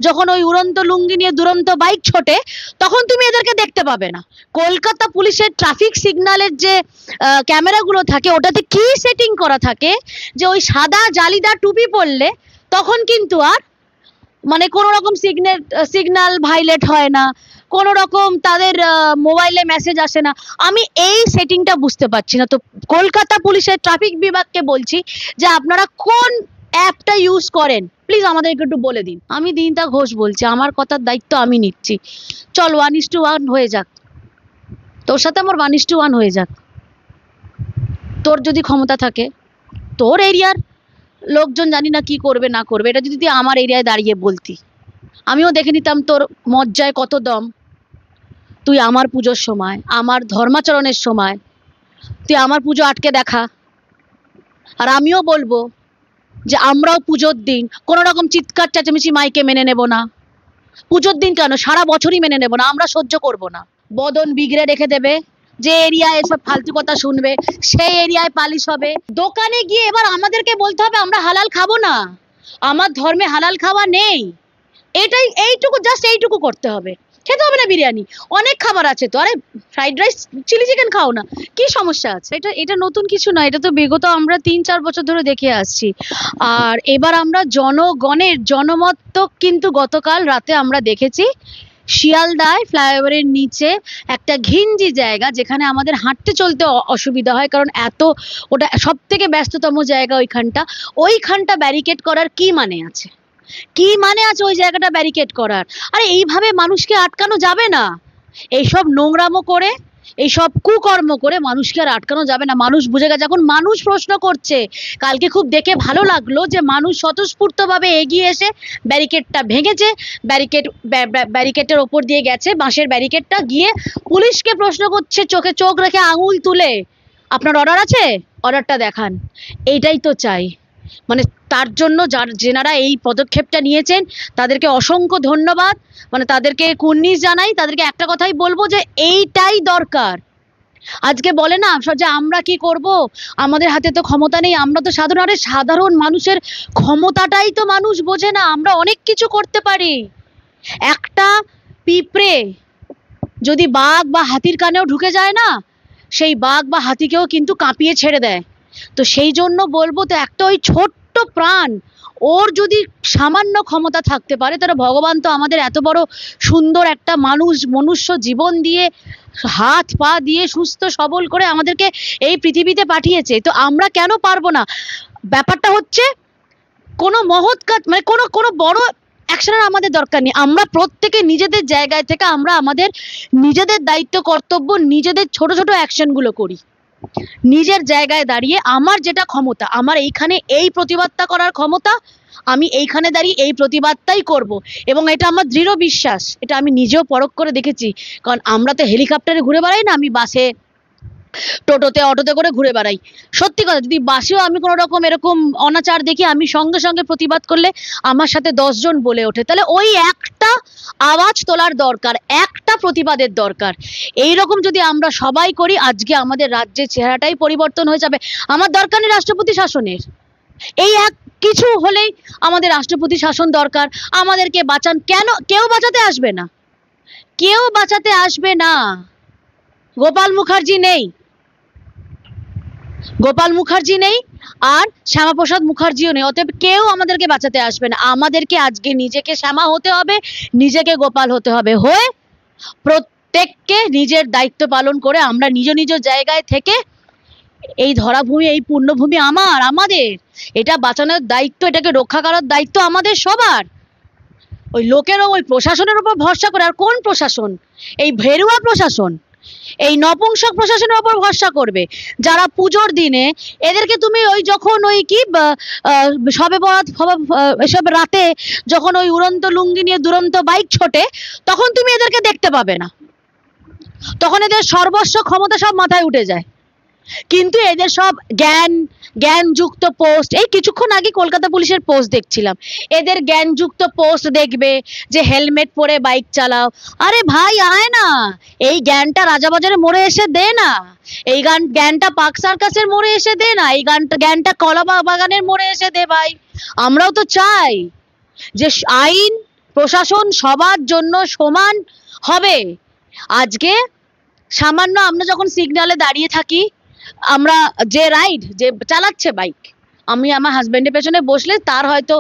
যখন ওই উড়ন্ত লুঙ্গি নিয়ে দুরন্ত বাইক ছোটে, তখন তুমি এদেরকে দেখতে পাবে না। কলকাতা পুলিশের ট্রাফিক সিগন্যালের যে ক্যামেরাগুলো থাকে, ওটাতে কি সেটিং করা থাকে যে ওই সাদা জালিদার টুপি পরলে তখন কিন্তু আর মানে কোনো রকম সিগন্যাল ভাইলেট হয় না, কোনো রকম তাদের মোবাইলে মেসেজ আসে না। আমি এই সেটিংটা বুঝতে পারছি না। তো কলকাতা পুলিশের ট্রাফিক বিভাগকে বলছি যে আপনারা কোন অ্যাপটা ইউজ করেন, প্লিজ আমাদেরকে একটু বলে দিন। আমি দিনতা ঘোষ বলছি, আমার কথার দায়িত্ব আমি নিচ্ছি। চল 1:1 হয়ে যাক, তোর সাথে আমার 1:1 হয়ে যাক। তোর যদি ক্ষমতা থাকে, তোর এরিয়ার লোকজন জানি না কি করবে না করবে, এটা যদি তুই আমার এরিয়ায় দাঁড়িয়ে বলতি, আমিও দেখে নিতাম তোর মজ্জায় কত দম। তুই আমার পুজোর সময়, আমার ধর্মাচরণের সময় তুই আমার পুজো আটকে দেখা, আর আমিও বলবো যে আমরাও পুজোর দিন কোনো রকম চিৎকার চেঁচামেচি মাইকে মেনে নেব না। পুজোর দিন কেন, সারা বছরই মেনে নেব না, আমরা সহ্য করব না। বদন বিগড়ে রেখে দেবে, যে এরিয়ায় এসব ফালতু কথা শুনবে সেই এরিয়ায় পালিশ হবে। দোকানে গিয়ে এবার আমাদেরকে বলতে হবে আমরা হালাল খাবো না, আমার ধর্মে হালাল খাওয়া নেই। এটাই, এইটুকু, জাস্ট এইটুকু করতে হবে। খেতে হবে না বিরিয়ানি, অনেক খাবার আছে তো। আরে ফ্রাইড রাইস, চিলি চিকেন খাও না, কি সমস্যা আছে? এটা নতুন কিছু নয়, এটা তো বিগত আমরা 3-4 বছর ধরে দেখে আসছি। আর এবার আমরা জনগণের জনমত তো কিন্তু গতকাল রাতে আমরা দেখেছি শিয়ালদায় ফ্লাইওভারের নিচে একটা ঘিঞ্জি জায়গা, যেখানে আমাদের হাঁটতে চলতে অসুবিধা হয়, কারণ এত ওটা সব থেকে ব্যস্ততম জায়গা। ওইখানটা ব্যারিকেড করার কি মানে আছে? কি মানে আছে ওই জায়গাটা ব্যারিকেড করার? আরে এইভাবে মানুষকে আটকানো যাবে না। এইসব নোংরামো করে, এইসব কুকর্ম করে মানুষকে আর আটকানো যাবে না। মানুষ বুঝে গেছে, এখন মানুষ প্রশ্ন করছে। কালকে খুব দেখে ভালো লাগলো যে মানুষ স্বতঃস্ফূর্তভাবে এগিয়ে এসে ব্যারিকেডটা ভেঙেছে, ব্যারিকেডের ওপর দিয়ে গেছে, বাঁশের ব্যারিকেডটা, গিয়ে পুলিশকে প্রশ্ন করছে চোখে চোখ রেখে আঙুল তুলে, আপনার অর্ডার আছে, অর্ডারটা দেখান। এইটাই তো চাই। মানে তার জন্য যেনারা এই পদক্ষেপটা নিয়েছেন তাদেরকে অসংখ্য ধন্যবাদ, মানে তাদেরকে কুর্নিশ জানাই। তাদেরকে একটা কথাই বলবো যে এইটাই দরকার। আজকে বলে না যে আমরা কি করব, আমাদের হাতে তো ক্ষমতা নেই, আমরা তো সাধারণ মানুষের ক্ষমতাটাই তো মানুষ বোঝে না। আমরা অনেক কিছু করতে পারি। একটা পিঁপড়ে যদি বাঘ বা হাতির কানেও ঢুকে যায় না, সেই বাঘ বা হাতিকেও কিন্তু কাঁপিয়ে ছেড়ে দেয়। তো সেই জন্য বলবো, তো একটা ওই ছোট্ট প্রাণ, ওর যদি সামান্য ক্ষমতা থাকতে পারে, তাহলে ভগবান তো আমাদের এত বড় সুন্দর একটা মনুষ্য জীবন দিয়ে, হাত পা দিয়ে, সুস্থ সবল করে আমাদেরকে এই পৃথিবীতে পাঠিয়েছে। তো আমরা কেন পারবো না? ব্যাপারটা হচ্ছে কোনো মহৎ কাজ, মানে কোনো বড় অ্যাকশনের আমাদের দরকার নেই। আমরা প্রত্যেকে নিজেদের জায়গায় থেকে আমরা আমাদের নিজেদের দায়িত্ব কর্তব্য, নিজেদের ছোট ছোট অ্যাকশনগুলো করি। নিজের জায়গায় দাঁড়িয়ে আমার যেটা ক্ষমতা, আমার এইখানে এই প্রতিবাদটা করার ক্ষমতা, আমি এইখানে দাঁড়িয়ে এই প্রতিবাদটাই করব। এবং এটা আমার দৃঢ় বিশ্বাস, এটা আমি নিজেও পরখ করে দেখেছি। কারণ আমরা তো হেলিকপ্টারে ঘুরে বেড়াই না, আমি বাসে, টোটোতে, অটোতে করে ঘুরে বেড়াই। সত্যি কথা, যদি বাসেও আমি কোনো রকম এরকম অনাচার দেখি, আমি সঙ্গে সঙ্গে প্রতিবাদ করলে আমার সাথে 10 জন বলে ওঠে। তাহলে ওই একটা আওয়াজ তোলার দরকার, একটা প্রতিবাদের দরকার। এই রকম যদি আমরা সবাই করি, আজকে আমাদের রাজ্যের চেহারাটাই পরিবর্তন হয়ে যাবে। আমার দরকার নেই রাষ্ট্রপতি শাসনের, এই এক কিছু হলেই আমাদের রাষ্ট্রপতি শাসন দরকার। আমাদেরকে বাঁচান, কেন? কেউ বাঁচাতে আসবে না, কেউ বাঁচাতে আসবে না। গোপাল মুখার্জি নেই, গোপাল মুখার্জি নেই, আর শ্যামাপ্রসাদ মুখার্জিও নেই। অতএব কেউ আমাদেরকে বাঁচাতে আসবে না। আমাদেরকে আজকে নিজেকে শ্যামা হতে হবে, নিজেকে গোপাল হতে হবে। হয়ে প্রত্যেককে নিজের দায়িত্ব পালন করে আমরা নিজ নিজ জায়গায় থেকে এই ধরাভূমি, এই পূর্ণভূমি আমাদের, এটা বাঁচানোর দায়িত্ব, এটাকে রক্ষা করার দায়িত্ব আমাদের সবার। ওই লোকেরও, ওই প্রশাসনের উপর ভরসা করে, আর কোন প্রশাসন? এই ভেরুয়া প্রশাসন, এই নপুংসক প্রশাসনের উপর ভরসা করবে, যারা পুজোর দিনে এদেরকে তুমি ওই যখন ওই কি সবে বরাত এসব রাতে যখন ওই উড়ন্ত লুঙ্গি নিয়ে দুরন্ত বাইক ছোটে, তখন তুমি এদেরকে দেখতে পাবে না, তখন এদের সর্বস্ব ক্ষমতা সব মাথায় উঠে যায়। কিন্তু এদের সব জ্ঞানযুক্ত পোস্ট, এই কিছুক্ষণ আগে কলকাতা পুলিশের পোস্ট দেখছিলাম, এদের জ্ঞানযুক্ত পোস্ট দেখবে যে হেলমেট পরে বাইক চালাও। আরে ভাই আয় না, এই জ্ঞানটা রাজাবাজারে মোড়ে এসে দে না, এই জ্ঞানটা পার্ক সার্কাসের মোড়ে এসে দে না, এই জ্ঞানটা কলা বাগানের মোড়ে এসে দে ভাই। আমরাও তো চাই যে আইন প্রশাসন সবার জন্য সমান হবে। আজকে সামান্য আমরা যখন সিগন্যালে দাঁড়িয়ে থাকি, আমরা যে চালাচ্ছে বাইক, আমি আমার হাজবেন্ডের পেছনে বসলে তার হয়তো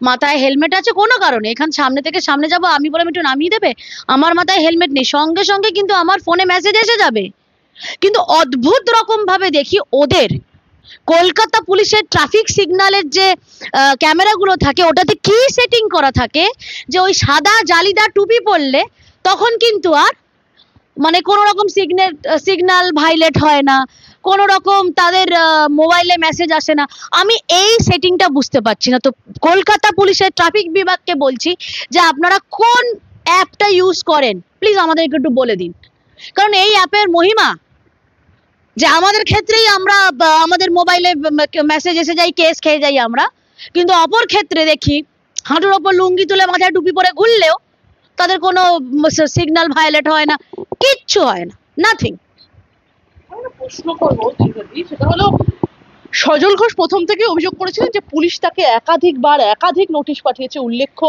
মাথায় হেলমেট আছে কোনো কারণে, এখান সামনে থেকে সামনে যাব, আমি বললাম একটু নামিয়ে দেবে, আমার মাথায় হেলমেট নেই, সঙ্গে সঙ্গে কিন্তু আমার ফোনে মেসেজ এসে যাবে। কিন্তু অদ্ভুত রকম ভাবে দেখি ওদের কলকাতা পুলিশের ট্রাফিক সিগন্যালের যে ক্যামেরাগুলো থাকে ওটাতে কি সেটিং করা থাকে যে ওই সাদা জালিদার টুপি পরলে তখন কিন্তু আর মানে কোনো রকম সিগন্যাল ভাইলেট হয় না, কোনো রকম তাদের মোবাইলে মেসেজ আসে না। আমি এই সেটিংটা বুঝতে পারছি না। তো কলকাতা পুলিশের ট্রাফিক বিভাগকে বলছি যে আপনারা কোন অ্যাপটা ইউজ করেন প্লিজ আমাদেরকে একটু বলে দিন, কারণ এই অ্যাপের মহিমা যে আমাদের ক্ষেত্রেই আমরা আমাদের মোবাইলে মেসেজ এসে যাই, কেস খেয়ে যাই আমরা, কিন্তু অপর ক্ষেত্রে দেখি হাঁটুর ওপর লুঙ্গি তুলে মাথায় টুপি পরে ঘুরলেও তাদের কোনো সিগন্যাল ভায়োলেট হয় না, কিচ্ছু হয় না, নাথিং। প্রশ্ন করবো সেটা হলো, সজল ঘোষ প্রথম থেকে অভিযোগ করেছিলেন যে পুলিশ তাকে একাধিক নোটিশ পাঠিয়েছে। উল্লেখ্য,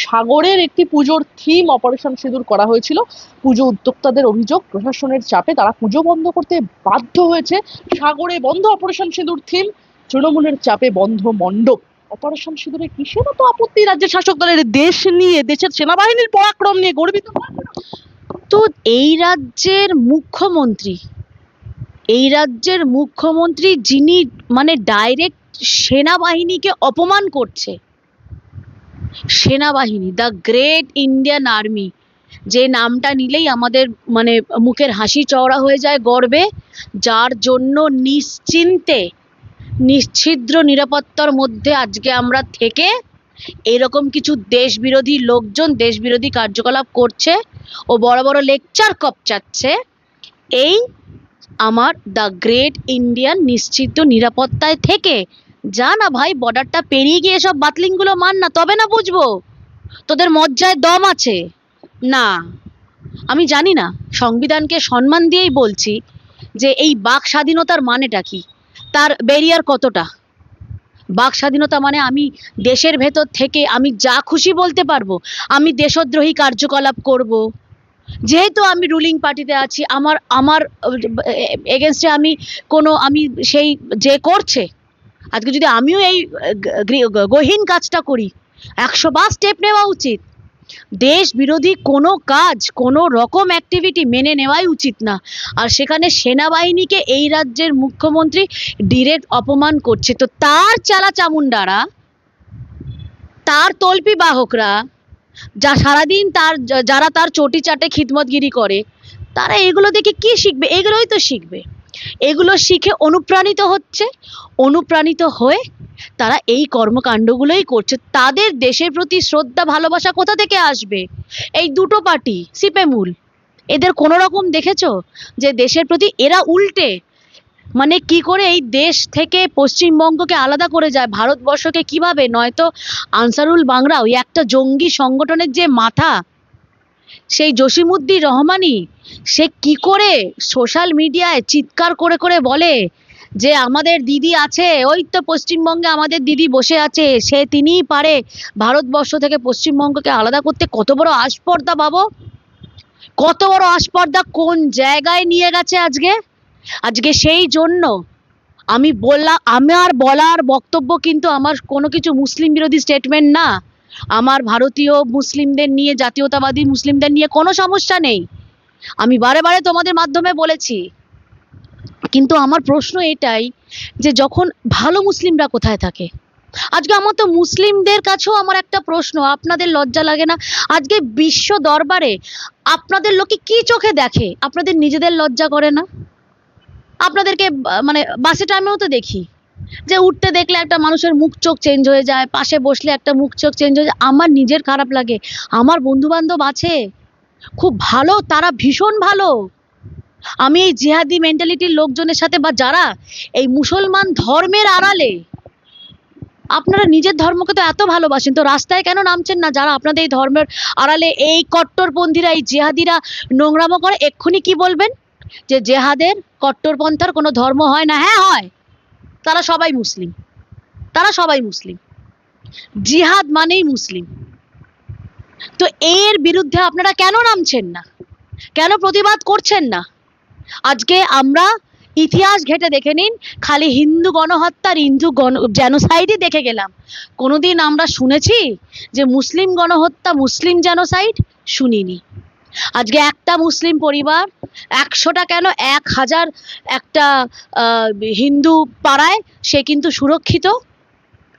সাগরের একটি পুজোর থিম অপারেশন সিঁদুর করা হয়েছিল। পুজো উদ্যোক্তাদের অভিযোগ প্রশাসনের চাপে তারা পুজো বন্ধ করতে বাধ্য হয়েছে। সাগরে বন্ধ অপারেশন সিঁদুর থিম, তৃণমূলের চাপে বন্ধ মণ্ডপ। অপারেশন সিঁদুরে কিসের তো আপত্তি? রাজ্যের শাসক দলের দেশ নিয়ে, দেশের সেনাবাহিনীর পরাক্রম নিয়ে গর্বিত। তো এই রাজ্যের মুখ্যমন্ত্রী যিনি মানে ডাইরেক্ট সেনাবাহিনীকে অপমান করছে, সেনাবাহিনী, দ্য গ্রেট ইন্ডিয়ান আর্মি, যে নামটা নিলেই আমাদের মানে মুখের হাসি চওড়া হয়ে যায় গর্বে, যার জন্য নিশ্ছিদ্র নিরাপত্তার মধ্যে আজকে আমরা থেকে এরকম কিছু দেশবিরোধী লোকজন দেশবিরোধী কার্যকলাপ করছে ও বড় বড় লেকচার কপচাচ্ছে, এই আমার দ্য গ্রেট ইন্ডিয়ান নিশ্চিত নিরাপত্তায় থেকে যা না ভাই, বর্ডারটা পেরিয়ে গিয়ে সব বাতলিংগুলো মান না, তবে না বুঝবো তোদের মজ্জায় দম আছে। না, আমি জানি না, সংবিধানকে সম্মান দিয়েই বলছি যে এই বাক স্বাধীনতার মানেটা কি, তার ব্যারিয়ার কতটা। বাক স্বাধীনতা মানে আমি দেশের ভেতর থেকে আমি যা খুশি বলতে পারবো, আমি দেশদ্রোহী কার্যকলাপ করব, যেহেতু আমি রুলিং পার্টিতে আছি, আমার এগেনস্টে আমি সেই যে করছে, আজকে যদি আমিও এই গহীন কাজটা করি 100 বার স্টেপ নেওয়া উচিত। দেশ বিরোধী কোনো কাজ, কোনো রকম অ্যাক্টিভিটি মেনে নেওয়াই উচিত না। আর সেখানে সেনাবাহিনীকে এই রাজ্যের মুখ্যমন্ত্রী ডিরেক্ট অপমান করছে। তো তার চালা চামুন্ডারা, তার তল্পি বাহকরা, যা সারাদিন যারা তার চটি চাটে খিদমতগিরি করে, তারা এগুলো দেখে কি শিখবে? এগুলোই তো শিখবে। এগুলো শিখে অনুপ্রাণিত হয়ে তারা এই কর্মকাণ্ডগুলোই করছে। তাদের দেশের প্রতি শ্রদ্ধা ভালোবাসা কোথা থেকে আসবে? এই দুটো পার্টি সিপেমুল, এদের কোনো রকম দেখেছো যে দেশের প্রতি? এরা উল্টে মানে কি করে এই দেশ থেকে পশ্চিমবঙ্গকে আলাদা করে যায়, ভারতবর্ষকে কিভাবে, নয়তো আনসারুল বাংলা ওই একটা জঙ্গি সংগঠনের যে মাথা, সেই জসিমউদ্দিন রহমানি, সে কি করে সোশ্যাল মিডিয়ায় চিৎকার করে করে বলে যে আমাদের দিদি আছে, ওই তো পশ্চিমবঙ্গে আমাদের দিদি বসে আছে, তিনিই পারে ভারতবর্ষ থেকে পশ্চিমবঙ্গকে আলাদা করতে। কত বড় আস্পর্ধা ভাবো, কত বড় আস্পর্ধা কোন জায়গায় নিয়ে গেছে আজকে সেই জন্য আমি বললাম, আমার বলার বক্তব্য কিন্তু আমার কোনো কিছু মুসলিম বিরোধী স্টেটমেন্ট না। আমার ভারতীয় মুসলিমদের নিয়ে, জাতীয়তাবাদী মুসলিমদের নিয়ে কোনো সমস্যা নেই, আমি বারে বারে তোমাদের মাধ্যমে বলেছি। কিন্তু আমার প্রশ্ন এটাই যে যখন ভালো মুসলিমরা কোথায় থাকে? আজকে আমার তো মুসলিমদের কাছেও আমার একটা প্রশ্ন, আপনাদের লজ্জা লাগে না? আজকে বিশ্ব দরবারে আপনাদের লোকে কি চোখে দেখে? আপনাদের নিজেদের লজ্জা করে না? আপনাদেরকে মানে বাসে টাইমেও তো দেখি যে উঠতে দেখলে একটা মানুষের মুখ চোখ চেঞ্জ হয়ে যায়, পাশে বসলে একটা মুখ চোখ চেঞ্জ হয়ে যায়। আমার নিজের খারাপ লাগে। আমার বন্ধু বান্ধব আছে খুব ভালো, তারা ভীষণ ভালো। আমি এই জিহাদি মেন্টালিটির লোকজনের সাথে, বা যারা এই মুসলমান ধর্মের আড়ালে, আপনারা নিজের ধর্মকে তো এত ভালোবাসেন, তো রাস্তায় কেন নামছেন না? যারা আপনাদের এই ধর্মের আড়ালে এই কট্টরপন্থীরা, এই জিহাদিরা নোংরামো করে, এক্ষুনি কি বলবেন? যে জেহাদের কট্টরপন্থার কোনো ধর্ম হয় না? হ্যাঁ হয়, তারা সবাই মুসলিম, জিহাদ মানেই মুসলিম। তো এর বিরুদ্ধে আপনারা কেন নামছেন না, কেন প্রতিবাদ করছেন না? আজকে আমরা ইতিহাস ঘেটে দেখে নিন, খালি হিন্দু গণহত্যার হিন্দু জেনোসাইডই দেখে গেলাম। কোনোদিন আমরা শুনেছি যে মুসলিম গণহত্যা, মুসলিম জেনোসাইড? শুনিনি। আজকে একটা মুসলিম পরিবার 100টা কেন 1000 একটা হিন্দু পাড়ায় সে কিন্তু সুরক্ষিত,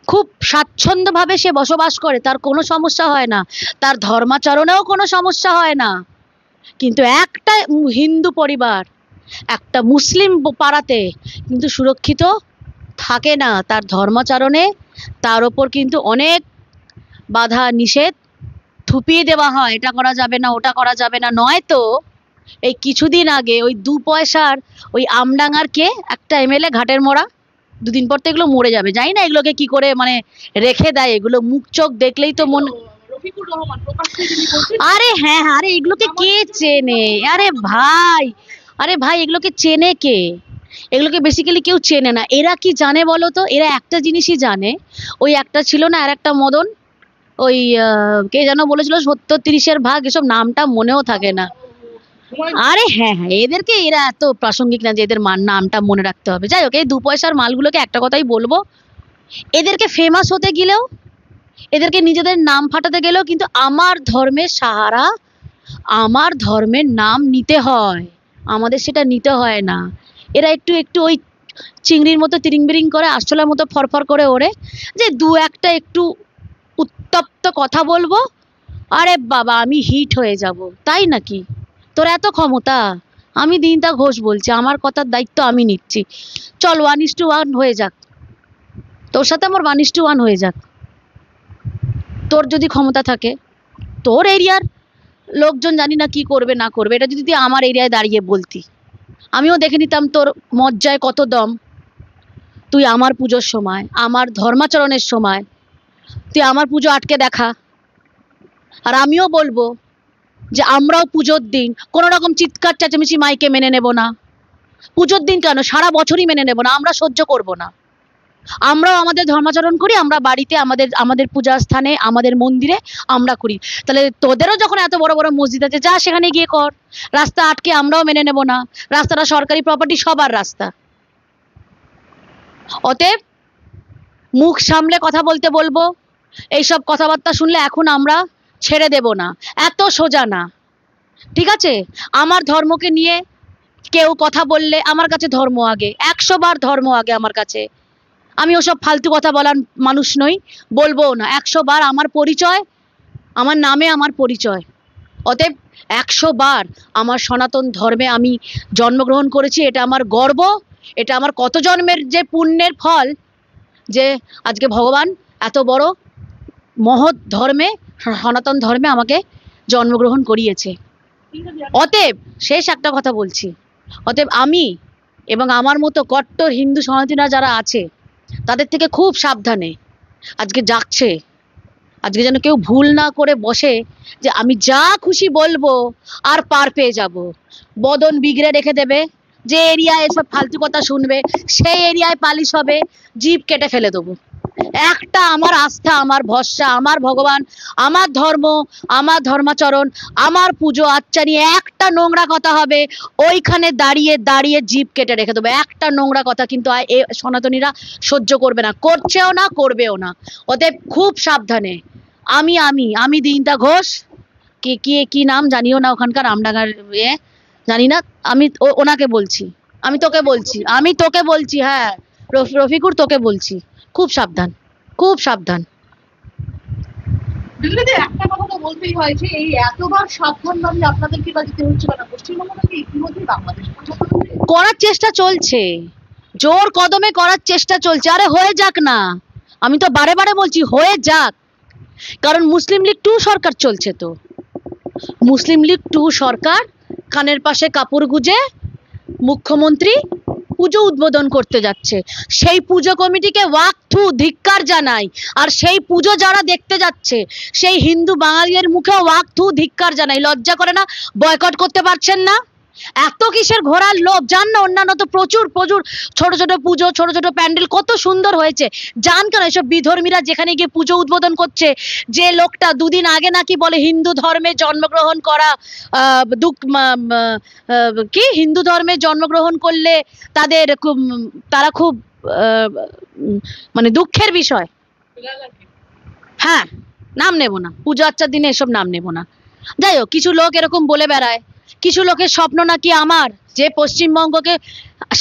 খুব স্বাচ্ছন্দ্যভাবে সে বসবাস করে, তার কোনো সমস্যা হয় না, তার ধর্মাচরণেও কোনো সমস্যা হয় না। কিন্তু একটা হিন্দু পরিবার একটা মুসলিম পাড়াতে কিন্তু সুরক্ষিত থাকে না, তার ধর্মাচরণে তার ওপর কিন্তু অনেক বাধা নিষেধ থুপিয়ে দেওয়া হয়, এটা করা যাবে না, ওটা করা যাবে না। নয়তো এই কিছুদিন আগে ওই 2 পয়সার ওই আমডাঙ্গার কে একটা এমএলএ ঘাটের মোড়া, দুদিন পর তো এগুলো মরে যাবে, জানি না এগুলোকে কি করে মানে রেখে দেয়, এগুলো মুখ চোখ দেখলেই তো মন। রফিকুর রহমান প্রকাশ্যে যিনি বলছেন, আরে হ্যাঁ, আরে এগুলোকে কে চেনে? আরে ভাই এগুলোকে চেনে কে? এগুলোকে বেসিক্যালি কেউ চেনে না। এরা কি জানে বলো তো? এরা একটা জিনিসই জানে, ওই একটা ছিল না আর একটা মদন, ওই কে যেন বলেছিল 70-30-এর ভাগ, এসব নামটা মনেও থাকে না। আরে হ্যাঁ, এদেরকে, এরা এত প্রাসঙ্গিক না যে এদের নামটা মনে রাখতে হবে। যাই হোক, এই 2 পয়সার মালগুলোকে একটা কথাই বলবো, এদেরকে ফেমাস হতে গেলেও, এদেরকে নিজেদের নাম ফাটাতে গেলেও কিন্তু আমার ধর্মের সাহারা, আমার ধর্মের নাম নিতে হয়, আমাদের সেটা নিতে হয় না। এরা একটু একটু ওই চিংড়ির মতো তিরিং বিরিং করে, আরশোলার মতো ফরফর করে ওড়ে, যে 2-একটা একটু উত্তপ্ত কথা বলবো, আরে বাবা আমি হিট হয়ে যাব। তাই নাকি? তোর এত ক্ষমতা? আমি দিনটা ঘোষ বলছি, আমার কথার দায়িত্ব আমি নিচ্ছি। চল 1:1 হয়ে যাক, তোর সাথে আমার 1:1 হয়ে যাক। তোর যদি ক্ষমতা থাকে, তোর এরিয়ার লোকজন জানি না কি করবে না করবে, এটা যদি তুই আমার এরিয়ায় দাঁড়িয়ে বলতি, আমিও দেখে নিতাম তোর মজ্জায় কত দম। তুই আমার পুজোর সময়, আমার ধর্মাচরণের সময় তুই আমার পুজো আটকে দেখা, আর আমিও বলবো যে আমরাও পুজোর দিন কোনো রকম চিৎকার চেঁচামেচি মাইকে মেনে নেব না। পুজোর দিন কেন, সারা বছরই মেনে নেব না, আমরা সহ্য করব না। আমরাও আমাদের ধর্মাচরণ করি, আমরা বাড়িতে আমাদের আমাদের পূজার স্থানে আমাদের মন্দিরে আমরা করি। তাহলে তোদেরও যখন এত বড় বড় মসজিদ আছে, যা সেখানে গিয়ে কর। রাস্তা আটকে আমরাও মেনে নেব না, রাস্তাটা সরকারি প্রপার্টি, সবার রাস্তা। অতএব মুখ সামলে কথা বলতে বলবো। এইসব কথাবার্তা শুনলে এখন আমরা ছেড়ে দেব না, এত সোজা না, ঠিক আছে? আমার ধর্মকে নিয়ে কেউ কথা বললে, আমার কাছে ধর্ম আগে, 100 বার ধর্ম আগে আমার কাছে। আমি ওসব ফালতু কথা বলার মানুষ নই, বলবোও না। 100 বার আমার পরিচয়, আমার নামে আমার পরিচয়। অতএব 100 বার আমার সনাতন ধর্মে আমি জন্মগ্রহণ করেছি, এটা আমার গর্ব, এটা আমার কত জন্মের যে পুণ্যের ফল, যে আজকে ভগবান এত বড় মহৎ ধর্মে, সনাতন ধর্মে আমাকে জন্মগ্রহণ করিয়েছে। অতএব শেষ একটা কথা বলছি, অতএব আমি এবং আমার মতো কট্টর হিন্দু সনাতনীরা যারা আছে, তাদের থেকে খুব সাবধানে আজকে যাচ্ছে। আজকে যেন কেউ ভুল না করে বসে যে আমি যা খুশি বলবো আর পার পেয়ে যাব, বদন বিগড়ে রেখে দেবে, যে এরিয়ায় এসব ফালতু কথা শুনবে সেই এরিয়ায় পালিশ হবে, জিভ কেটে ফেলে দেবো। একটা আমার আস্থা, আমার ভরসা, আমার ভগবান, আমার ধর্ম, আমার ধর্মাচরণ, আমার পুজো আচ্চা নিয়ে একটা নোংরা কথা হবে, ওইখানে দাঁড়িয়ে দাঁড়িয়ে জিভ কেটে রেখে দেবো। একটা নোংরা কথা কিন্তু সনাতনীরা সহ্য করবে না, করছেও না, করবেও না। অতএব খুব সাবধানে। আমি দিনটা ঘোষ, কি নাম জানিও না ওখানকার আমডাঙ্গার, জানি না, আমি ওনাকে বলছি, আমি তোকে বলছি, হ্যাঁ রফিকুর, তোকে বলছি, খুব সাবধান, খুব সাবধান। দিল্লিতে একটা কথা তো বলতেই হয় যে এই এতবার সাবধানভাবে আপনাদেরকে বাজিতে হচ্ছে কেন? পশ্চিমবঙ্গ থেকে ইতিমধ্যেই বাংলাদেশ করার চেষ্টা চলছে, জোর কদমে করার চেষ্টা চলছে। আরে হয়ে যাক না, আমি তো বারে বারে বলছি হয়ে যাক, কারণ মুসলিম লীগ 2 সরকার চলছে। তো মুসলিম লীগ 2 সরকার কানের পাশে কাপড় গুজে মুখ্যমন্ত্রী পুজো উদ্বোধন করতে যাচ্ছে। সেই পুজো কমিটিকে ওয়াকথু ধিক্কার জানাই, আর সেই পুজো যারা দেখতে যাচ্ছে সেই হিন্দু বাঙালিদের মুখে ওয়াকথু ধিক্কার জানাই। লজ্জা করে না? বয়কট করতে পারছেন না? এত কিসের ঘোরার লোভ? যান না, অন্যান্য তো প্রচুর প্রচুর ছোট ছোট পুজো, ছোট ছোট প্যান্ডেল কত সুন্দর হয়েছে। যান কেন? এসব বিধর্মীরা যেখানে গিয়ে পুজো উদ্বোধন করছে, যে লোকটা দুদিন আগে নাকি বলে হিন্দু ধর্মে জন্মগ্রহণ করা কি হিন্দু ধর্মে জন্মগ্রহণ করলে তারা খুব মানে দুঃখের বিষয়। হ্যাঁ, নাম নেব না, পুজো আচ্চার দিনে এসব নাম নেব না। যাই হোক, কিছু লোক এরকম বলে বেড়ায়। কিছু লোকের স্বপ্ন নাকি আমার, যে পশ্চিমবঙ্গকে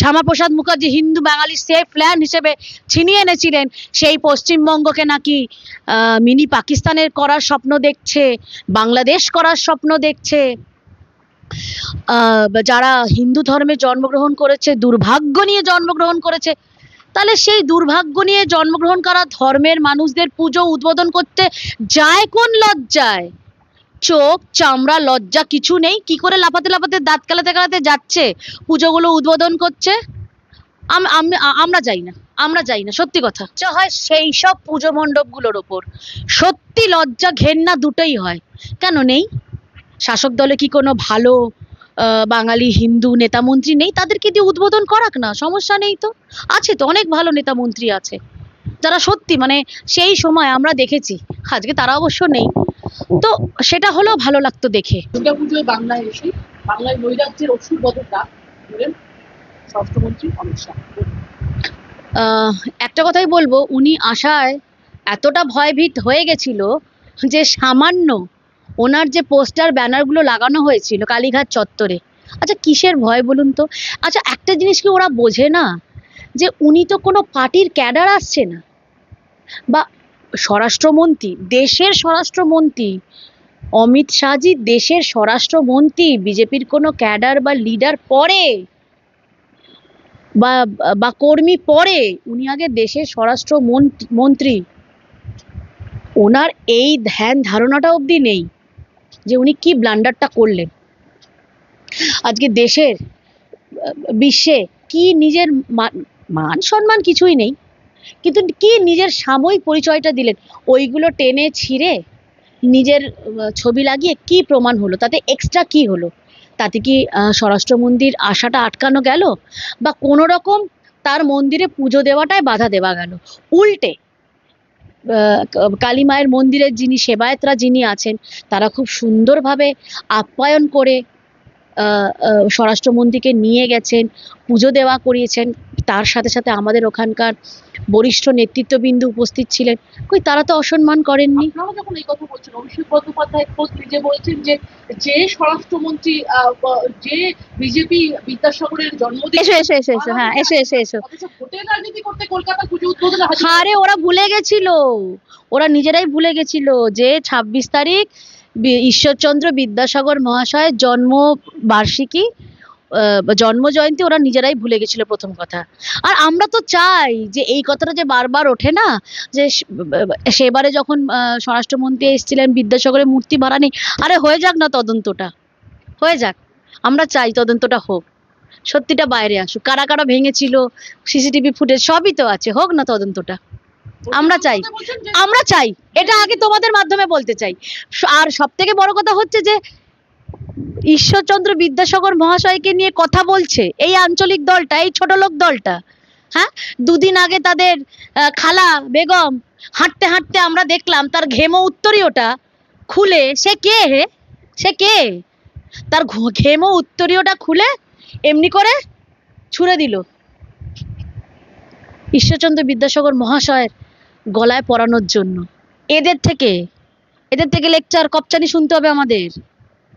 শ্যামাপ্রসাদ মুখার্জি হিন্দু বাঙালি সেফ ল্যান্ড হিসেবে ছিনিয়ে এনেছিলেন, সেই পশ্চিমবঙ্গকে নাকি মিনি পাকিস্তানের করার স্বপ্ন দেখছে, বাংলাদেশ করার স্বপ্ন দেখছে। যারা হিন্দু ধর্মে জন্মগ্রহণ করেছে, দুর্ভাগ্য নিয়ে জন্মগ্রহণ করেছে, তাহলে সেই দুর্ভাগ্য নিয়ে জন্মগ্রহণ করা ধর্মের মানুষদের পুজো উদ্বোধন করতে যায় কোন লজ্জায়? চোখ চামড়া লজ্জা কিছু নেই? কি করে লাফাতে লাফাতে দাঁত কালাতে কালাতে যাচ্ছে পুজোগুলো উদ্বোধন করছে? আমরা যাই না, আমরা যাই না, সত্যি কথা। হয় সেই সব পুজো মণ্ডপগুলোর ওপর সত্যি লজ্জা ঘেন্না দুটোই হয়। কেন নেই? শাসক দলে কি কোনো ভালো বাঙালি হিন্দু নেতা মন্ত্রী নেই? তাদেরকে দিয়ে উদ্বোধন করাক না, সমস্যা নেই তো। আছে তো, অনেক ভালো নেতা মন্ত্রী আছে যারা সত্যি মানে সেই সময় আমরা দেখেছি। আজকে তারা অবশ্য নেই, তো সেটা হলেও ভালো লাগতো দেখে। দুর্গাপুজোয় বাংলায় এসে বাংলায় নৈরাজ্যের অসুর বদলটা বলেন স্বরাষ্ট্রমন্ত্রী অমিত শাহ। একটা কথাই বলবো, উনি আসায় এতটা ভয়ভীত হয়ে গেছিল যে সামান্য ওনার যে পোস্টার ব্যানারগুলো লাগানো হয়েছিল কালীঘাট চত্বরে, আচ্ছা কিসের ভয় বলুন তো? আচ্ছা একটা জিনিস কি ওরা বোঝে না, যে উনি তো কোনো পার্টির ক্যাডার আসছে না, বা স্বরাষ্ট্রমন্ত্রী, দেশের স্বরাষ্ট্রমন্ত্রী অমিত শাহজি দেশের স্বরাষ্ট্রমন্ত্রী, বিজেপির কোনো ক্যাডার বা লিডার পরে বা কর্মী পরে, উনি আগে দেশের স্বরাষ্ট্র মন্ত্রী। ওনার এই ধ্যান ধারণাটা অবধি নেই যে উনি কি ব্লান্ডারটা করলেন। আজকে দেশের বিশ্বে কি নিজের মান সম্মান কিছুই নেই, কিন্তু কি নিজের সাময়িক পরিচয়টা দিলেন, ওইগুলো টেনে ছিঁড়ে নিজের ছবি লাগিয়ে কি প্রমাণ হলো? তাতে এক্সট্রা কি হলো? তাতে কি স্বরাষ্ট্র মন্দির আশাটা আটকানো গেল, বা কোনো রকম তার মন্দিরে পুজো দেওয়াটাই বাধা দেওয়া গেল? উল্টে কালী মায়ের মন্দিরের যিনি সেবায়েতরা যিনি আছেন, তারা খুব সুন্দরভাবে আপ্যায়ন করে স্বরাষ্ট্রমন্ত্রীকে নিয়ে গেছেন, পুজো দেওয়া করিয়েছেন। তার সাথে সাথে আমাদের ওখানকার বরিষ্ঠ নেতৃত্ববৃন্দ উপস্থিত ছিলেন, কই তারা তো অসম্মান করেননি। আপনারা যখন এই কথা বলছেন, অভিষেক বন্দ্যোপাধ্যায় খোদ নিজে বলছেন যে স্বরাষ্ট্রমন্ত্রী যে বিজেপি বিদ্যাসাগরের জন্মদিন। এসো হ্যাঁ, এসো। ভোটের রাজনীতি করতে কলকাতা পুজো উদ্বোধনে হাজির। আরে ওরা ভুলে গেছিল, ওরা নিজেরাই ভুলে গেছিল যে 26 তারিখ ঈশ্বরচন্দ্র বিদ্যাসাগর মহাশয়ের জন্মবার্ষিকী, জন্ম জয়ন্তী ওরা নিজেরাই ভুলে গেছিল প্রথম কথা। আর আমরা তো চাই যে এই কথাটা যে বারবার ওঠে না, যে সেবারে যখন স্বরাষ্ট্রমন্ত্রী এসেছিলেন বিদ্যাসাগরের মূর্তি ভাড়া নেই, আরে হয়ে যাক না তদন্তটা, হয়ে যাক। আমরা চাই তদন্তটা হোক, সত্যিটা বাইরে আসুক, কারা কারা ভেঙেছিল সিসিটিভি ফুটেজ সবই তো আছে, হোক না তদন্তটা। আমরা চাই এটা আগে তোমাদের মাধ্যমে বলতে চাই। আর সব থেকে বড় কথা হচ্ছে যে ঈশ্বরচন্দ্র বিদ্যাসাগর মহাশয়কে নিয়ে কথা বলছে এই আঞ্চলিক দলটা, এই ছোট লোক দলটা। হ্যাঁ, দুদিন আগে তাদের খালা বেগম হাঁটতে হাঁটতে আমরা দেখলাম তার ঘেমো উত্তরীয়টা খুলে, সে কে হে, সে কে? তার ঘেমো উত্তরীয়টা খুলে এমনি করে ছুঁড়ে দিল ঈশ্বরচন্দ্র বিদ্যাসাগর মহাশয়ের গলায় পরানোর জন্য। এদের থেকে লেকচার কপচানি শুনতে হবে আমাদের,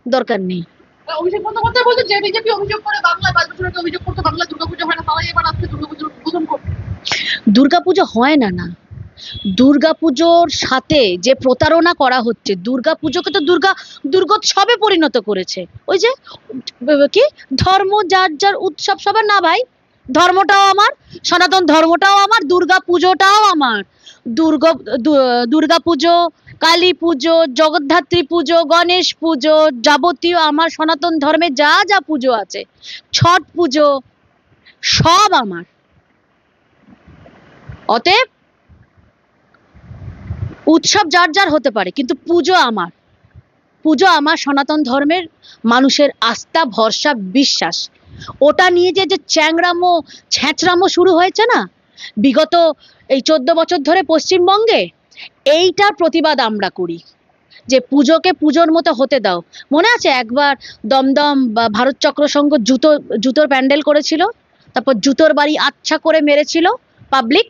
দরকার নেই। অভিষেক বন্দ্যোপাধ্যায় বলছেন যে বিজেপি অভিযোগ করে বাংলায় 5 বছর আগে অভিযোগ করতে বাংলা দুর্গাপুজো হয় না, তারাই এবার আজকে দুর্গাপুজোর উদ্বোধন করবে। দুর্গাপুজো হয় না না, দুর্গাপুজোর সাথে যে প্রতারণা করা হচ্ছে, দুর্গাপুজোকে তো দুর্গোৎসবে পরিণত করেছে। ওই যে কি ধর্ম যার যার উৎসব, সবার না ভাই, ধর্মটাও আমার, সনাতন ধর্মটাও আমার, দুর্গাপুজোটাও আমার। দুর্গাপুজো, কালী পুজো, জগদ্ধাত্রী পুজো, গণেশ পুজো, যাবতীয় আমার সনাতন ধর্মে যা যা পুজো আছে, ছট পুজো, সব আমার। অতএব উৎসব যার যার হতে পারে, কিন্তু পুজো আমার। পুজো আমার সনাতন ধর্মের মানুষের আস্থা, ভরসা, বিশ্বাস। ওটা নিয়ে যে যে চ্যাংড়ামো ছ্যাঁচড়ামো শুরু হয়েছে না বিগত এই 14 বছর ধরে পশ্চিমবঙ্গে, এইটার প্রতিবাদ আমরা করি যে পুজোকে পুজোর মতো হতে দাও। মনে আছে একবার দমদম বা ভারত চক্র সংঘ জুতোর প্যান্ডেল করেছিল, তারপর জুতোর বাড়ি আচ্ছা করে মেরেছিল পাবলিক,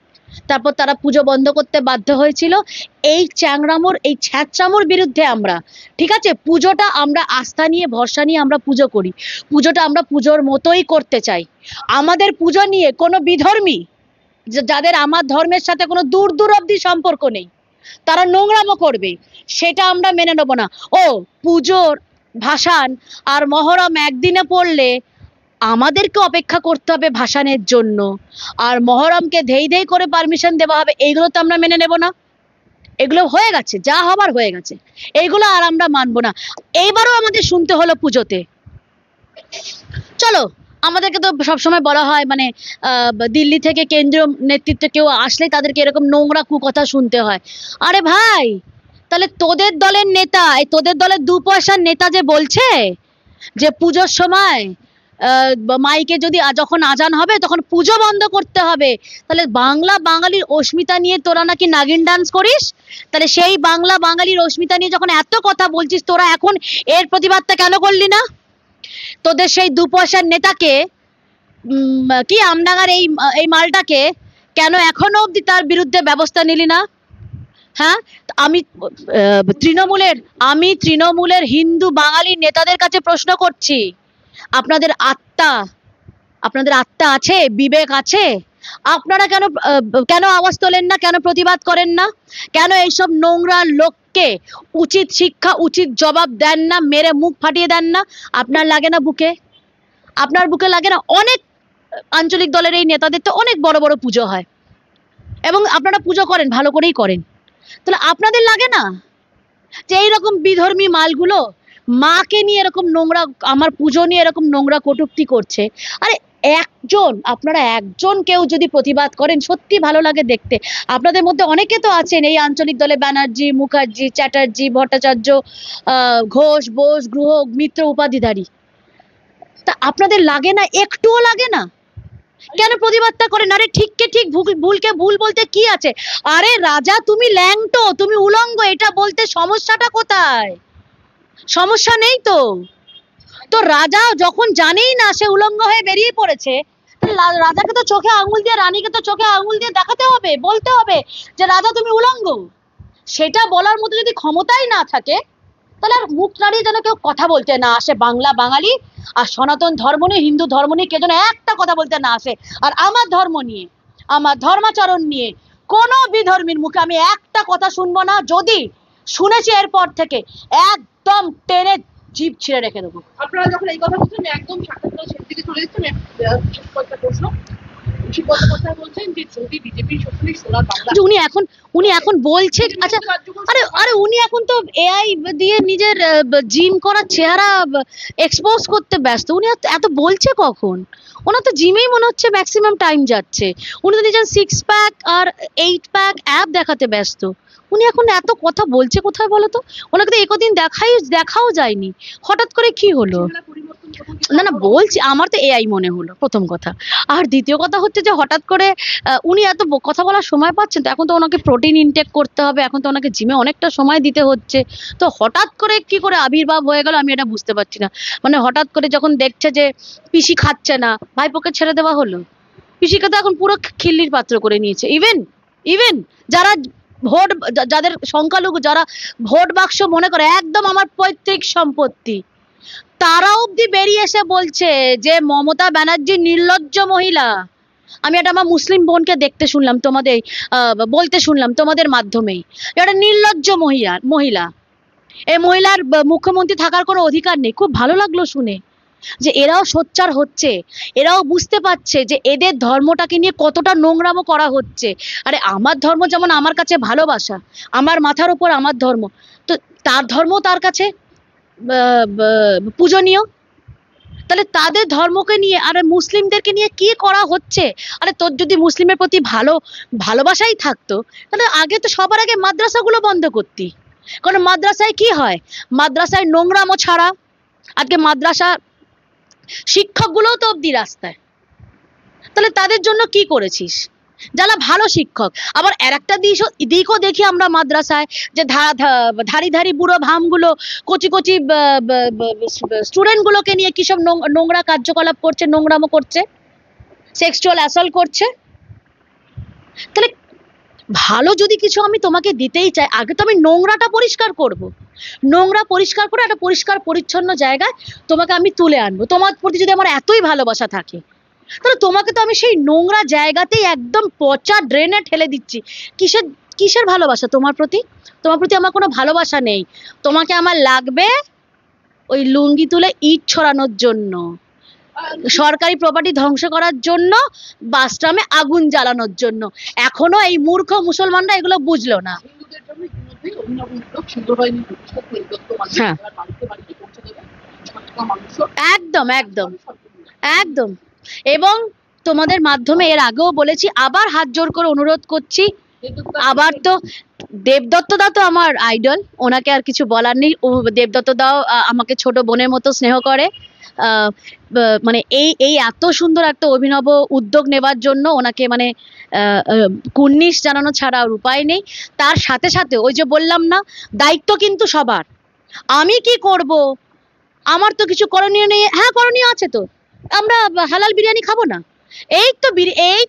তারপর তারা পুজো বন্ধ করতে বাধ্য হয়েছিল। এই চ্যাংড়ামোর এই ছ্যাঁচড়ামোর বিরুদ্ধে আমরা, ঠিক আছে, পুজোটা আমরা আস্থা নিয়ে ভরসা নিয়ে আমরা পুজো করি, পুজোটা আমরা পুজোর মতোই করতে চাই। আমাদের পুজো নিয়ে কোনো বিধর্মী যাদের আমার ধর্মের সাথে কোনো দূর দূর অব্দি সম্পর্ক নেই তারা নোংরামো করবে, সেটা আমরা মেনে নেব না। ও পুজোর ভাসান আর মহরম একদিনে পড়লে আমাদেরকে অপেক্ষা করতে হবে ভাসানের জন্য, আর মহরমকে ধেই ধেই করে পারমিশন দেওয়া হবে, এইগুলো তো আমরা মেনে নেব না। এগুলো হয়ে গেছে, যা হবার হয়ে গেছে, এইগুলো আর আমরা মানবো না। এইবারও আমাদের শুনতে হলো পুজোতে। চলো, আমাদেরকে তো সবসময় বলা হয় মানে দিল্লি থেকে কেন্দ্রীয় নেতৃত্ব কেউ আসলে তাদেরকে এরকম নোংরা কুকথা শুনতে হয়। আরে ভাই, তাহলে তোদের দলের নেতা, এই তোদের দলের 2 পয়সার নেতা যে বলছে যে পুজোর সময় মাইকে যদি যখন আজান হবে তখন পুজো বন্ধ করতে হবে, তাহলে বাংলা বাঙালির অস্মিতা নিয়ে তোরা নাকি নাগিন ডান্স করিস, তাহলে সেই বাংলা বাঙালির অস্মিতা নিয়ে যখন এত কথা বলছিস তোরা এখন এর প্রতিবাদটা কেন করলি না? তোদের সেই 2 পয়সার নেতাকে কি আমডাঙ্গার এই মালটাকে কেন এখনো অবধি তার বিরুদ্ধে ব্যবস্থা নিলি না? হ্যাঁ, আমি তৃণমূলের হিন্দু বাঙালি নেতাদের কাছে প্রশ্ন করছি, আপনাদের আত্মা আছে, বিবেক আছে? আপনারা কেন আওয়াজ তোলেন না, কেন প্রতিবাদ করেন না, কেন এইসব নোংরা লোককে উচিত শিক্ষা উচিত জবাব দেন না, মেরে মুখ ফাটিয়ে দেন না? আপনার লাগে না বুকে? আপনার বুকে লাগে না? অনেক আঞ্চলিক দলের এই নেতাদের তো অনেক বড় বড় পুজো হয় এবং আপনারা পুজো করেন, ভালো করেই করেন, তাহলে আপনাদের লাগে না যে এইরকম বিধর্মী মালগুলো মাকে নিয়ে এরকম নোংরা, আমার পুজো নিয়ে এরকম নোংরা কটূক্তি করছে? আরে আপনারা একজন কেউ যদি প্রতিবাদ করেন সত্যি ভালো লাগে দেখতে। আপনাদের মধ্যে অনেকে তো আছেন এই আঞ্চলিক দলে, ব্যানার্জি, মুখার্জি, চ্যাটার্জি, ভট্টাচার্য, ঘোষ, বোস, গ্রহ, মিত্র উপাধিধারী, তা আপনাদের লাগে না? একটুও লাগে না? কেন প্রতিবাদটা করেন? আরে ঠিককে ঠিক ভুলকে ভুল বলতে কি আছে? আরে রাজা তুমি ল্যাংটো, তুমি উলঙ্গ, এটা বলতে সমস্যাটা কোথায়? সমস্যা নেই তো। তো রাজা যখন জানেই না সে উলঙ্গ হয়ে বেরিয়ে পড়েছে, রাজাকে তো চোখে আঙুল দিয়ে, রানীকে তো চোখে আঙুল দিয়ে দেখাতে হবে, বলতে হবে যে রাজা তুমি উলঙ্গ। সেটা বলার মতো যদি ক্ষমতাই না থাকে তাহলে আর মুখ নাড়িয়ে যেন কেউ কথা বলতে না আসে বাংলা বাঙালি আর সনাতন ধর্ম নিয়ে, হিন্দু ধর্ম নিয়ে কেউ যেন একটা কথা বলতে না আসে। আর আমার ধর্ম নিয়ে, আমার ধর্মাচরণ নিয়ে কোনো বিধর্মীর মুখে আমি একটা কথা শুনবো না। যদি শুনেছি এরপর থেকে একদম টেনে জিভ ছিঁড়ে রেখে দেবো। আপনারা যখন এই কথা বলছেন একদম সাক্ষাৎকার শেষ দিকে চলে এসেছেন, একটা প্রশ্ন বলছেন যে যদি বিজেপি সত্যি সোনার বাংলা, উনি এখন বলছে, আচ্ছা আরে উনি এখন তো এআই দিয়ে নিজের জিম করার চেহারা এক্সপোজ করতে ব্যস্ত। উনি এত বলছে কখন? ওনার তো জিমেই মনে হচ্ছে ম্যাক্সিমাম টাইম যাচ্ছে। উনি তো নিজের 6 প্যাক আর 8 প্যাক অ্যাপ দেখাতে ব্যস্ত। উনি এখন এত কথা বলছে কোথায় বলো তো? ওনাকে তো একদিন দেখাও যায়নি, হঠাৎ করে কি হলো? না বলছি, আমার তো এআই মনে হলো প্রথম কথা। আর দ্বিতীয় কথা হচ্ছে যে হঠাৎ করে উনি এত কথা বলার সময় পাচ্ছেন তো? এখন তো ওনাকে প্রোটিন ইনটেক করতে হবে, এখন তো ওনাকে জিমে অনেকটা সময় দিতে হচ্ছে। তো হঠাৎ করে কি করে আবির্ভাব হয়ে গেল আমি এটা বুঝতে পারছি না। মানে হঠাৎ করে যখন দেখছে যে পিসি খাচ্ছে না, ভাইপোকে ছেড়ে দেওয়া হলো। পিসিকে তো এখন পুরো খিল্লির পাত্র করে নিয়েছে। ইভেন যারা যাদের সংখ্যালঘু, যারা ভোট বাক্স মনে করে একদম আমার পৈতৃক সম্পত্তি, তারা অব্দি বেরিয়ে এসে বলছে যে মমতা ব্যানার্জি নির্লজ্জ মহিলা। আমি এটা আমার মুসলিম বোনকে বলতে শুনলাম তোমাদের মাধ্যমেই, এটা নির্লজ্জ মহিলা। এই মহিলার মুখ্যমন্ত্রী থাকার কোনো অধিকার নেই। খুব ভালো লাগলো শুনে যে এরাও সোচ্চার হচ্ছে, এরাও বুঝতে পারছে যে এদের ধর্মটাকে নিয়ে কতটা নোংরামো করা হচ্ছে। আরে আমার ধর্ম যেমন আমার কাছে ভালোবাসা, আমার মাথার উপর আমার ধর্ম, তো তার ধর্ম তার কাছে পূজনীয়। তাহলে তাদের ধর্মকে নিয়ে আর মুসলিমদেরকে নিয়ে কি করা হচ্ছে? আরে তোর যদি মুসলিমের প্রতি ভালোবাসাই থাকতো তাহলে আগে তো সবার আগে মাদ্রাসাগুলো বন্ধ করতি। কারণ মাদ্রাসায় কি হয়, মাদ্রাসায় নোংরামো ছাড়া, আজকে মাদ্রাসা শিক্ষকগুলোও তো অব্দি রাস্তায়, তাহলে তাদের জন্য কি করেছিস? যারা ভালো শিক্ষক, আবার আর একটা দিকও দেখি আমরা মাদ্রাসায়, যে ধারি ধারি বুড়ো ভামগুলো কচি কচি স্টুডেন্টগুলোকে নিয়ে কিসব নোংরা কার্যকলাপ করছে, নোংরামো করছে, সেক্সুয়াল অ্যাসল্ট করছে। তাহলে ভালো যদি কিছু আমি তোমাকে দিতেই চাই, আগে তো আমি নোংরাটা পরিষ্কার করব, নোংরা পরিষ্কার করে একটা পরিষ্কার পরিচ্ছন্ন জায়গায় তোমাকে আমি তুলে আনবো। তোমার প্রতি যদি আমার এতই ভালোবাসা থাকে, তাহলে তোমাকে তো আমি সেই নোংরা জায়গাতেই একদম পচা ড্রেনে ঠেলে দিচ্ছি। কিসের কিসের ভালোবাসা তোমার প্রতি? তোমার প্রতি আমার কোনো ভালোবাসা নেই। তোমাকে আমার লাগবে ওই লুঙ্গি তুলে ইট ছড়ানোর জন্য, সরকারি প্রপার্টি ধ্বংস করার জন্য, বাসটামে আগুন জ্বালানোর জন্য। এখনো এই মূর্খ মুসলমানরা এগুলো বুঝলো না। হিন্দুদের জন্য ইতিমধ্যেই অভিনব উদ্যোগ সিদ্ধবাহিনী প্রতিষ্ঠা তৈলদত্ত হ্যাঁ। বাড়িতে বাড়িতে পৌঁছে দেবে ছাত্রা মানুষও একদম একদম একদম। এবং তোমাদের মাধ্যমে এর আগেও বলেছি, আবার হাত জোর করে অনুরোধ করছি, আবার তো দেবদত্ত দা তো আমার আইডল, ওনাকে আর কিছু বলার নেই। ও দেবদত্ত দাও আমাকে ছোট বোনের মতো স্নেহ করে। মানে এই এত সুন্দর একটা অভিনব উদ্যোগ নেবার জন্য ওনাকে মানে কুর্নিশ জানানো ছাড়া আর উপায় নেই। তার সাথে সাথে ওই যে বললাম না, দায়িত্ব কিন্তু সবার। আমি কি করব, আমার তো কিছু করণীয় নেই। হ্যাঁ, করণীয় আছে তো, আমরা হালাল বিরিয়ানি খাবো না? এই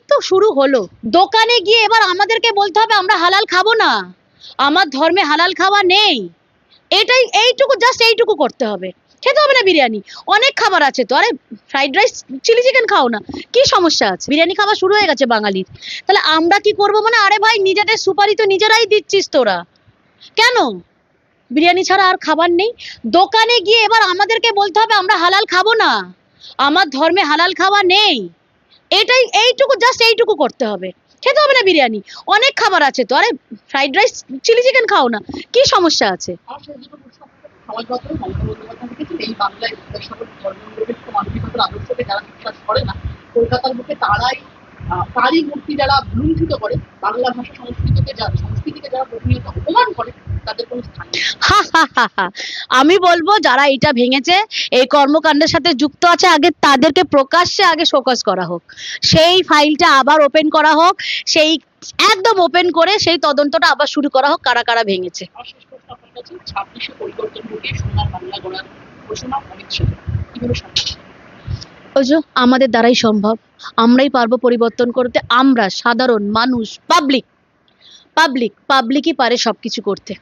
তো শুরু হলো। দোকানে গিয়ে এবার আমাদেরকে বলতে হবে আমরা হালাল খাবো না, আমার ধর্মে হালাল খাওয়া নেই। এইটুকু, জাস্ট এইটুকু করতে হবে। খেতে হবে না বিরিয়ানি, অনেক খাবার আছে তো। আরে ফ্রাইড রাইস, চিলি চিকেন খাও না, কি সমস্যা আছে? বিরিয়ানি খাওয়া শুরু হয়ে গেছে বাঙালির। তাহলে আমরা কি করব? মানে আরে ভাই, নিজেদের সুপারি তো নিজেরাই দিচ্ছিস তোরা, কেন? বিরিয়ানি ছাড়া আর খাবার নেই। দোকানে গিয়ে এবার আমাদেরকে বলতে হবে আমরা হালাল খাবো না, আমার ধর্মে হালাল খাওয়া নেই। এইটুকু, জাস্ট এইটুকু করতে হবে। খেতে হবে না বিরিয়ানি, অনেক খাবার আছে তো। আরে ফ্রাইড রাইস, চিলি চিকেন খাও না, কি সমস্যা আছে? সমাজ মাধ্যমে মমতা বন্দ্যোপাধ্যায় দেখেছেন এই বাংলায় সকল ধর্মনিরপেক্ষ মানবিকতার আদর্শকে যারা বিশ্বাস করে না, কলকাতার বুকে তারই মূর্তি যারা লুণ্ঠিত করে, বাংলা ভাষা সংস্কৃতিকে যারা প্রতিনিয়ত অপমান করে, তাদের কোনো স্থান নেই। আমি বলবো যারা এটা ভেঙেছে, এই কর্মকাণ্ডের সাথে যুক্ত আছে, আগে তাদেরকে প্রকাশ্যে আগে শোকজ করা হোক, সেই ফাইলটা আবার ওপেন করা হোক, সেই একদম ওপেন করে সেই তদন্তটা আবার শুরু করা হোক, কারা কারা ভেঙেছে। শেষ প্রশ্ন আপনার কাছে, 26-এ পরিবর্তন ঘটিয়ে সোনার বাংলা গড়ার ঘোষণা অমিত শাহ, কিভাবে সম্ভব? ওই যে আমাদের দ্বারাই সম্ভব, আমরাই পারবো পরিবর্তন করতে। আমরা সাধারণ মানুষ, পাবলিকই পারে সবকিছু করতে।